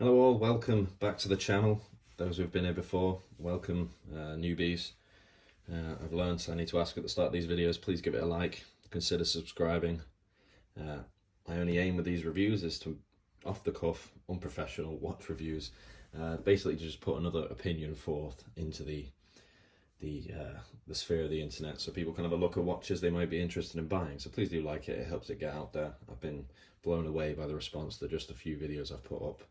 Hello all, welcome back to the channel. Those who've been here before, welcome. Newbies, I've learned I need to ask at the start of these videos, please give it a like, consider subscribing. My only aim with these reviews is to, off the cuff, unprofessional watch reviews, basically to just put another opinion forth into the sphere of the internet, so people can have a look at watches they might be interested in buying. So please do like it, it helps it get out there. I've been blown away by the response to just a few videos I've put up.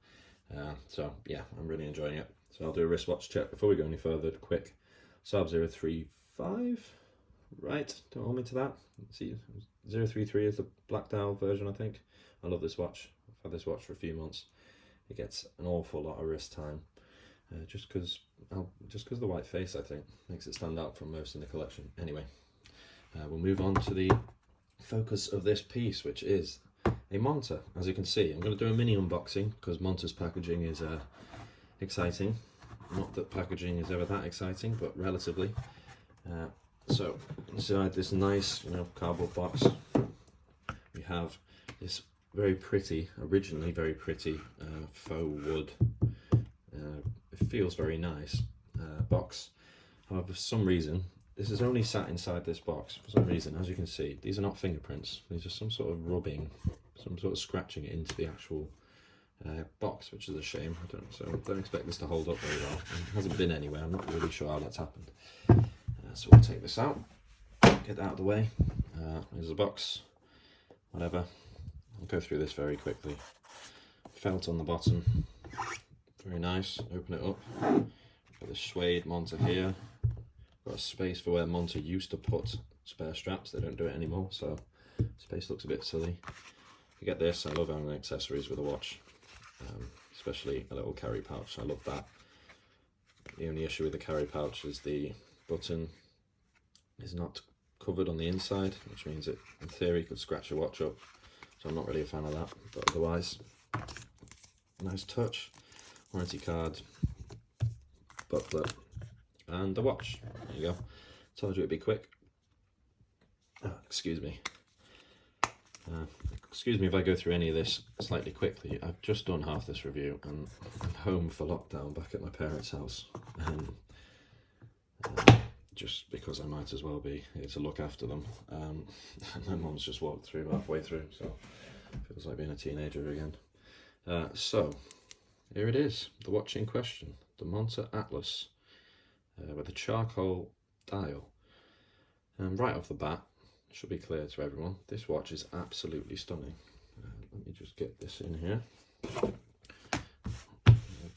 So yeah, I'm really enjoying it. So I'll do a wristwatch check before we go any further. Quick, Saab 035, right? Don't hold me to that. Let's see, 033 is the black dial version, I think. I love this watch. I've had this watch for a few months. It gets an awful lot of wrist time, just because the white face, I think, makes it stand out from most in the collection. Anyway, we'll move on to the focus of this piece, which is a Monta. As you can see, I'm going to do a mini unboxing because Monta's packaging is exciting. Not that packaging is ever that exciting, but relatively. So inside this nice, cardboard box, we have this very pretty, originally very pretty faux wood. It feels very nice box. However, for some reason, this is only sat inside this box. For some reason, as you can see, these are not fingerprints. These are some sort of rubbing, some sort of scratching it into the actual box, which is a shame. So don't expect this to hold up very well. It hasn't been anywhere. I'm not really sure how that's happened. So we'll take this out, get that out of the way. There's the box, whatever. I'll go through this very quickly. Felt on the bottom, very nice. Open it up. Got the suede Monta here. Got a space for where Monta used to put spare straps. They don't do it anymore, so space looks a bit silly. You get this. I love having accessories with a watch, especially a little carry pouch. I love that. The only issue with the carry pouch is the button is not covered on the inside, which means it, in theory, could scratch your watch up. So I'm not really a fan of that, but otherwise, nice touch. Warranty card, booklet, and the watch. There you go. Told you it'd be quick. Excuse me. Excuse me if I go through any of this slightly quickly. I've just done half this review and I'm home for lockdown back at my parents' house. Just because I might as well be here to look after them. And my mum's just walked through halfway through, so it feels like being a teenager again. So here it is, the watch in question, the Monta Atlas with a charcoal dial. Right off the bat, it should be clear to everyone, this watch is absolutely stunning. Let me just get this in here.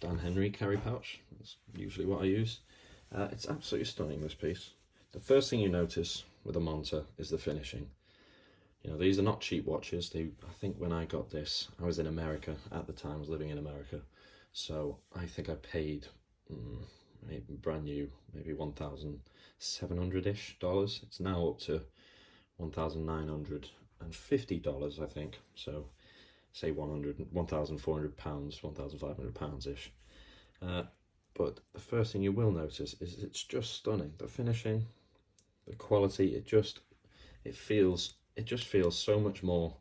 Dan Henry carry pouch, that's usually what I use. It's absolutely stunning, this piece. The first thing you notice with a Monta is the finishing. These are not cheap watches. I think when I got this, I was in America at the time. I was living in America, so I think I paid maybe brand new, maybe $1,700-ish. It's now up to $1,950, I think. So say £1,400, £1,500 ish. But the first thing you will notice is it's just stunning. The finishing, the quality, it just feels so much more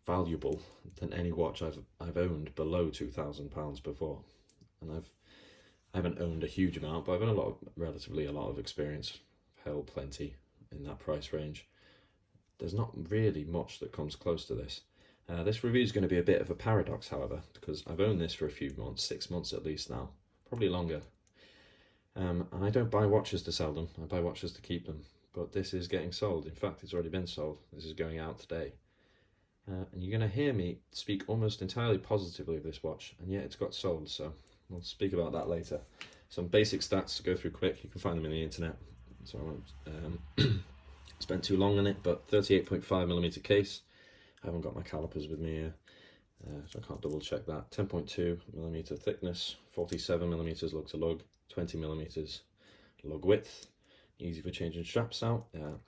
valuable than any watch I've owned below £2,000 before. And I haven't owned a huge amount, but I've had relatively a lot of experience. I've held plenty in that price range. There's not really much that comes close to this. This review is going to be a bit of a paradox, however, because I've owned this for a few months, 6 months at least now, probably longer. And I don't buy watches to sell them, I buy watches to keep them. But this is getting sold. In fact, it's already been sold. This is going out today. And you're going to hear me speak almost entirely positively of this watch, and yet it's got sold, so we'll speak about that later. Some basic stats to go through quick. You can find them in the internet, so I won't spend too long on it, but 38.5mm case. I haven't got my calipers with me here, so I can't double check that. 10.2mm thickness, 47mm lug to lug, 20mm lug width. Easy for changing straps out.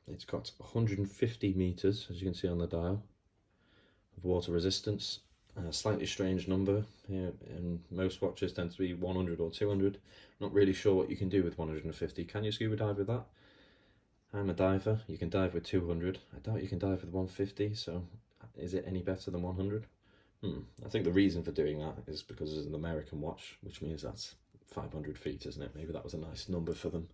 It's got 150 meters, as you can see on the dial, of water resistance. A slightly strange number here, and most watches tend to be 100 or 200. Not really sure what you can do with 150. Can you scuba dive with that? I'm a diver. You can dive with 200. I doubt you can dive with 150, so is it any better than 100? I think the reason for doing that is because it's an American watch, which means that's 500 feet, isn't it? Maybe that was a nice number for them.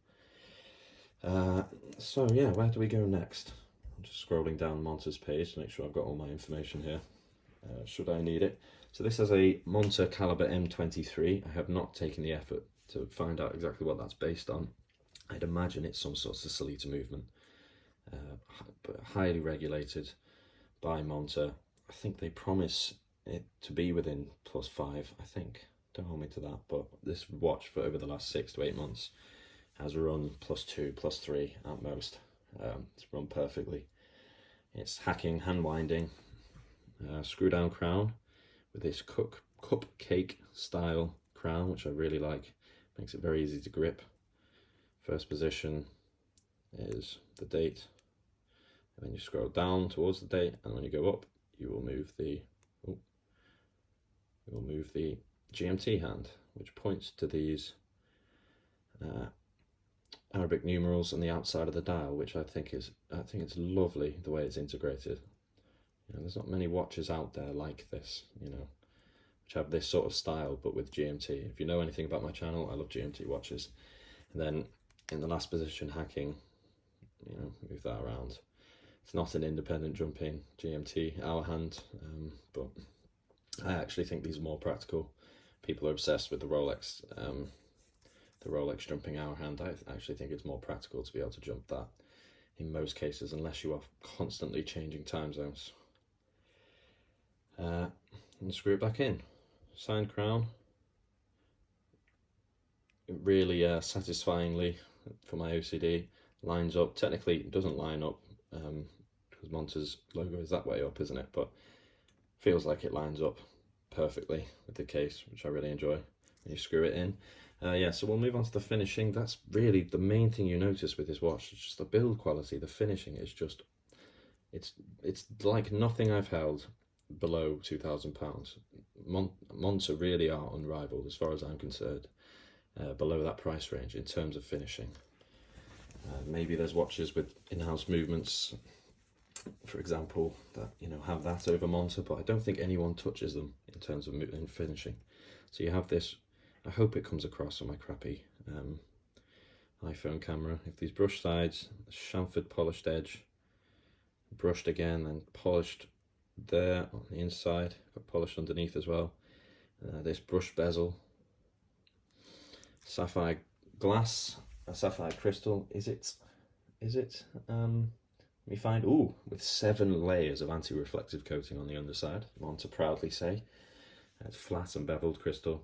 So yeah, where do we go next? I'm just scrolling down Monta's page to make sure I've got all my information here, should I need it. So this is a Monta caliber M23. I have not taken the effort to find out exactly what that's based on. I'd imagine it's some sort of Salita movement, but highly regulated by Monta. I think they promise it to be within +5, I think. Don't hold me to that, but this watch for over the last 6 to 8 months has run +2, +3 at most. It's run perfectly. It's hacking, hand winding, screw down crown with this cupcake style crown, which I really like. Makes it very easy to grip. First position is the date, and then you scroll down towards the date, and when you go up, you will move the GMT hand, which points to these Arabic numerals on the outside of the dial, which I think it's lovely the way it's integrated. You know, there's not many watches out there like this, you know, which have this sort of style, but with GMT. If you know anything about my channel, I love GMT watches. And then in the last position, hacking, you know, move that around. It's not an independent jumping GMT hour hand, but I actually think these are more practical. People are obsessed with the Rolex jumping hour hand. I actually think it's more practical to be able to jump that in most cases, unless you are constantly changing time zones. And screw it back in. Signed crown. It really satisfyingly, for my OCD, lines up. Technically, it doesn't line up because Monta's logo is that way up, isn't it? But feels like it lines up perfectly with the case, which I really enjoy. And you screw it in. Yeah, so we'll move on to the finishing. That's really the main thing you notice with this watch. It's just the build quality. The finishing is just, it's like nothing I've held below £2,000. Monta really are unrivaled as far as I'm concerned, below that price range in terms of finishing. Maybe there's watches with in-house movements, for example, that, you know, have that over Monta, but I don't think anyone touches them in terms of finishing. So you have this. I hope it comes across on my crappy iPhone camera. If these brush sides, chamfered polished edge, brushed again and polished there on the inside, got polished underneath as well. This brush bezel, sapphire glass, a sapphire crystal. Is it? Let me find. Ooh, with 7 layers of anti-reflective coating on the underside. Monta proudly say. It's flat and beveled crystal.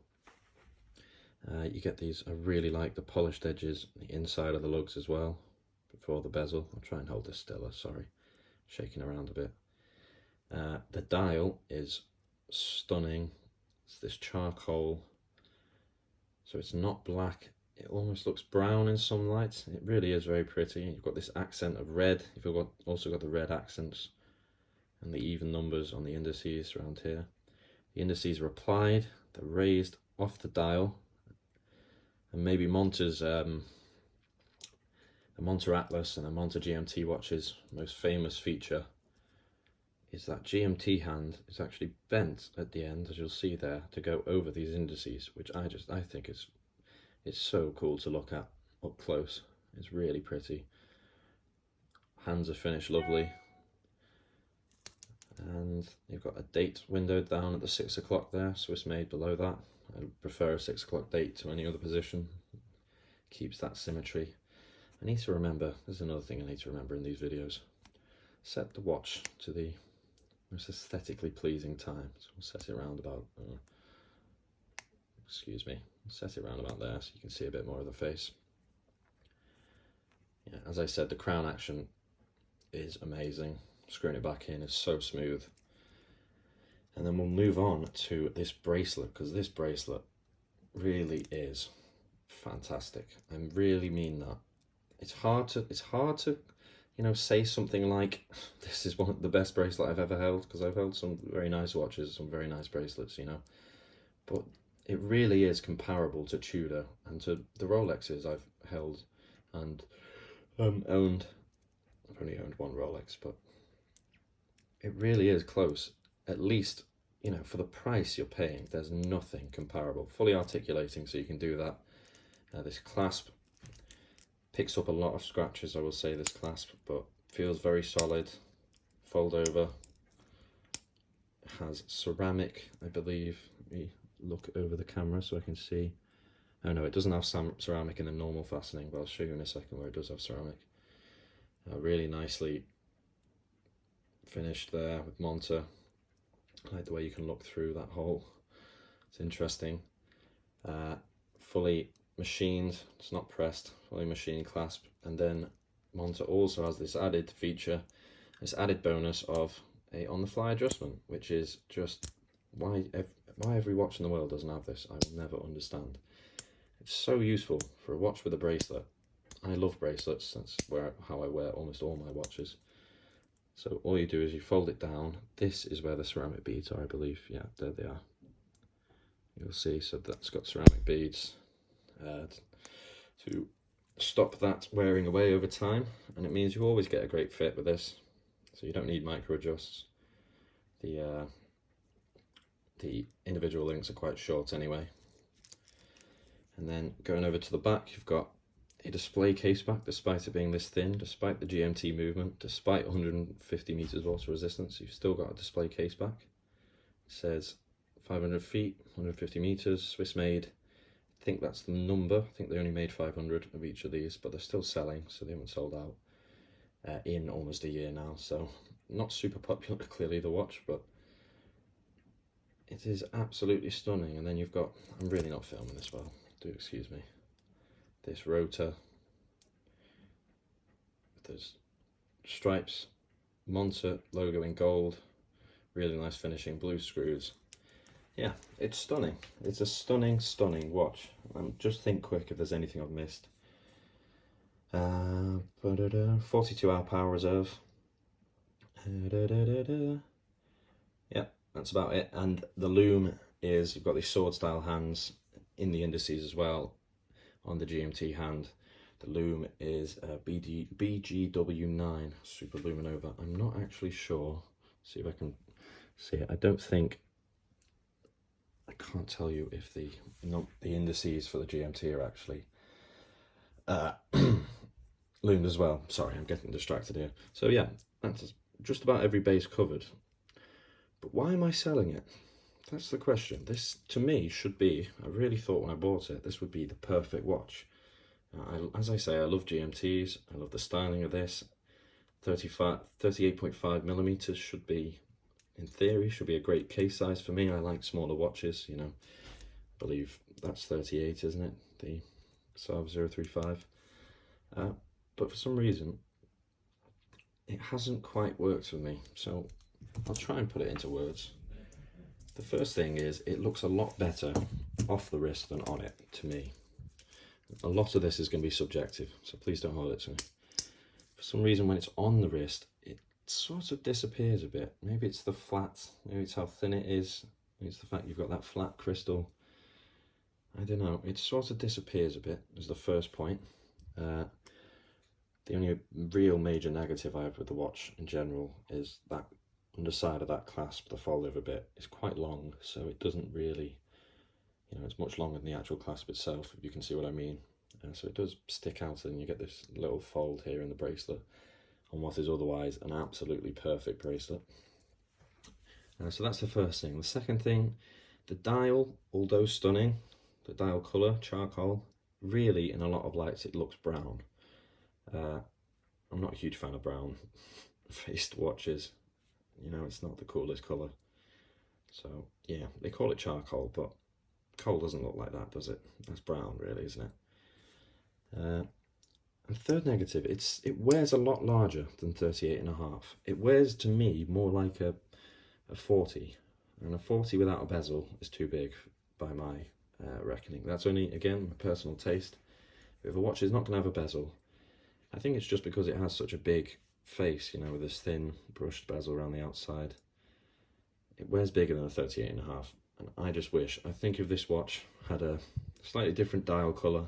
You get these. I really like the polished edges, the inside of the lugs as well, before the bezel. I'll try and hold this stiller. Sorry, shaking around a bit. The dial is stunning. It's this charcoal, so it's not black. It almost looks brown in some lights. It really is very pretty. You've got this accent of red. You've also got the red accents and the even numbers on the indices around here. The indices are applied. They're raised off the dial. And maybe Monta's the Monta Atlas and the Monta GMT watches most famous feature is that GMT hand is actually bent at the end, as you'll see there, to go over these indices, which I think it's so cool to look at up close. It's really pretty. Hands are finished lovely. And you've got a date windowed down at the 6 o'clock there, Swiss made below that. I prefer a 6 o'clock date to any other position. Keeps that symmetry. I need to remember, there's another thing I need to remember in these videos. Set the watch to the most aesthetically pleasing time. So we'll set it around about, set it around about there so you can see a bit more of the face. Yeah, as I said, the crown action is amazing. Screwing it back in is so smooth. And then we'll move on to this bracelet, because this bracelet really is fantastic. I really mean that. It's hard to, you know, say something like this is one of the best bracelet I've ever held, because I've held some very nice watches, some very nice bracelets, you know. But it really is comparable to Tudor and to the Rolexes I've held and owned. I've only owned one Rolex, but it really is close. At least, you know, for the price you're paying, there's nothing comparable. Fully articulating, so you can do that. This clasp picks up a lot of scratches, I will say, this clasp, but feels very solid. Fold over. Has ceramic, I believe. Let me look over the camera so I can see. Oh no, it doesn't have ceramic in the normal fastening, but I'll show you in a second where it does have ceramic. Really nicely finished there with Monta. I like the way you can look through that hole. It's interesting. Fully machined, it's not pressed, fully machined clasp. And then Monta also has this added feature, this added bonus of a on-the-fly adjustment, which is just why every watch in the world doesn't have this. I will never understand. It's so useful for a watch with a bracelet. I love bracelets. That's how I wear almost all my watches. So all you do is you fold it down. This is where the ceramic beads are, I believe. Yeah, there they are. You'll see. So that's got ceramic beads to stop that wearing away over time, and it means you always get a great fit with this. So you don't need micro adjusts. The individual links are quite short anyway. And then going over to the back, you've got a display case back, despite it being this thin, despite the GMT movement, despite 150 meters water resistance, you've still got a display case back. It says 500 feet, 150 meters, Swiss made. I think that's the number. I think they only made 500 of each of these, but they're still selling, so they haven't sold out in almost a year now. So not super popular, clearly, the watch, but it is absolutely stunning. And then you've got, I'm really not filming this well, do excuse me, this rotor, there's stripes, Monta logo in gold, really nice finishing, blue screws. Yeah, it's stunning. It's a stunning, stunning watch. Just think quick if there's anything I've missed. 42-hour power reserve. Yeah, that's about it. And the loom is, you've got these sword style hands in the indices as well. On the GMT hand, the loom is BGW9 Super Luminova. I'm not actually sure. See if I can see it. I don't think, I can't tell you if the indices for the GMT are actually loomed as well. Sorry, I'm getting distracted here. So yeah, that's just about every base covered. But why am I selling it? That's the question. This, to me, should be, I really thought when I bought it, this would be the perfect watch. As I say, I love GMTs. I love the styling of this. 38.5 millimeters should be, in theory, should be a great case size for me. I like smaller watches, you know. I believe that's 38, isn't it? The Saab 035. But for some reason, it hasn't quite worked for me. So I'll try and put it into words. The first thing is, it looks a lot better off the wrist than on it, to me. A lot of this is going to be subjective, so please don't hold it to me. For some reason, when it's on the wrist, it sort of disappears a bit. Maybe it's the flat, maybe it's how thin it is, maybe it's the fact you've got that flat crystal. I don't know, it sort of disappears a bit, is the first point. The only real major negative I have with the watch in general is that underside of that clasp, the fold over bit, is quite long, so it doesn't really, you know, it's much longer than the actual clasp itself, if you can see what I mean. So it does stick out, and you get this little fold here in the bracelet on what is otherwise an absolutely perfect bracelet. So that's the first thing. The second thing, the dial, although stunning, the dial colour, charcoal, really in a lot of lights it looks brown. I'm not a huge fan of brown faced watches. You know, it's not the coolest colour. So yeah, they call it charcoal, but coal doesn't look like that, does it? That's brown really, isn't it? And third negative, it wears a lot larger than 38.5. It wears, to me, more like a 40. And a 40 without a bezel is too big by my reckoning. That's only, again, my personal taste. If a watch is not going to have a bezel, I think it's just because it has such a big face, you know, with this thin brushed bezel around the outside. It wears bigger than a 38.5, and I just wish, I think if this watch had a slightly different dial colour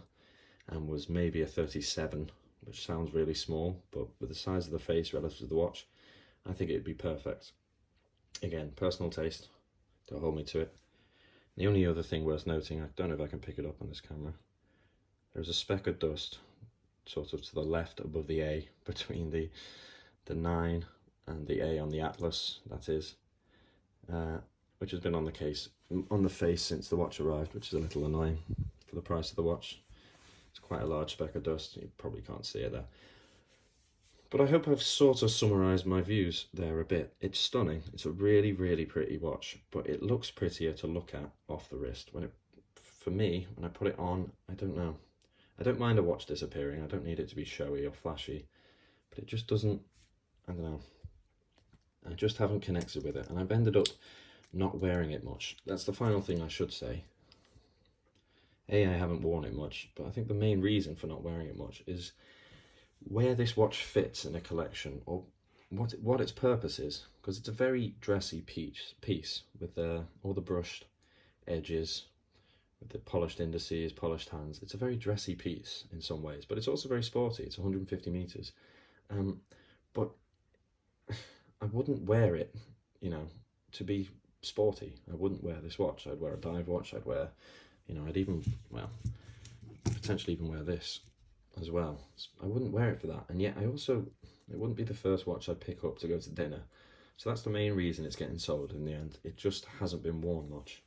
and was maybe a 37, which sounds really small, but with the size of the face relative to the watch, I think it'd be perfect. Again, personal taste. Don't hold me to it. The only other thing worth noting, I don't know if I can pick it up on this camera, there's a speck of dust sort of to the left above the A, between the 9 and the A on the Atlas, that is, which has been on the face since the watch arrived, which is a little annoying for the price of the watch. It's quite a large speck of dust, you probably can't see it there. But I hope I've sort of summarised my views there a bit. It's stunning. It's a really, really pretty watch, but it looks prettier to look at off the wrist. For me, when I put it on, I don't know. I don't mind a watch disappearing. I don't need it to be showy or flashy, but it just doesn't, I don't know. I just haven't connected with it, and I've ended up not wearing it much. That's the final thing I should say. I haven't worn it much, but I think the main reason for not wearing it much is where this watch fits in a collection, or what its purpose is, because it's a very dressy piece with all the brushed edges, with the polished indices, polished hands. It's a very dressy piece in some ways, but it's also very sporty. It's 150 meters, but I wouldn't wear it, you know, to be sporty. I wouldn't wear this watch. I'd wear a dive watch. I'd wear, you know, I'd even, well, potentially even wear this as well. I wouldn't wear it for that, and yet it wouldn't be the first watch I'd pick up to go to dinner. So that's the main reason it's getting sold in the end. It just hasn't been worn much.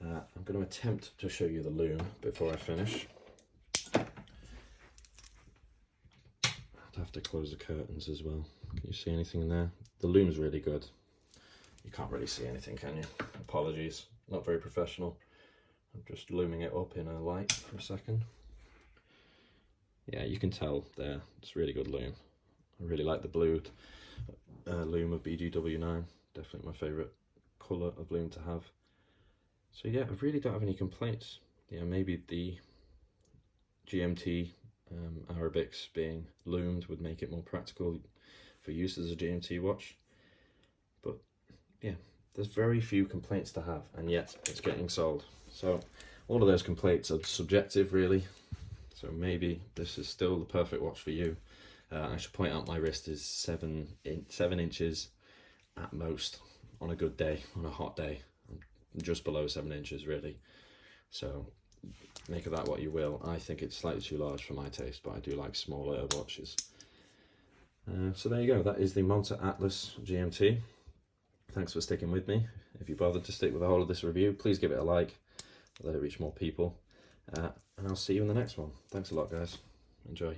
I'm going to attempt to show you the lume before I finish. I'd have to close the curtains as well. Can you see anything in there? The lume's really good. You can't really see anything, can you? Apologies, not very professional. I'm just looming it up in a light for a second. Yeah, you can tell there, it's really good lume. I really like the blue lume of BGW9, definitely my favourite colour of lume to have. So yeah, I really don't have any complaints. Yeah, maybe the GMT Arabics being loomed would make it more practical for use as a GMT watch. But yeah, there's very few complaints to have, and yet it's getting sold. So all of those complaints are subjective, really. So maybe this is still the perfect watch for you. I should point out my wrist is 7 inches at most on a good day, on a hot day. Just below 7 inches, really. So make of that what you will. I think it's slightly too large for my taste, but I do like smaller watches. So there you go. That is the Monta Atlas GMT. Thanks for sticking with me. If you bothered to stick with the whole of this review, please give it a like. Let it reach more people. And I'll see you in the next one. Thanks a lot, guys. Enjoy.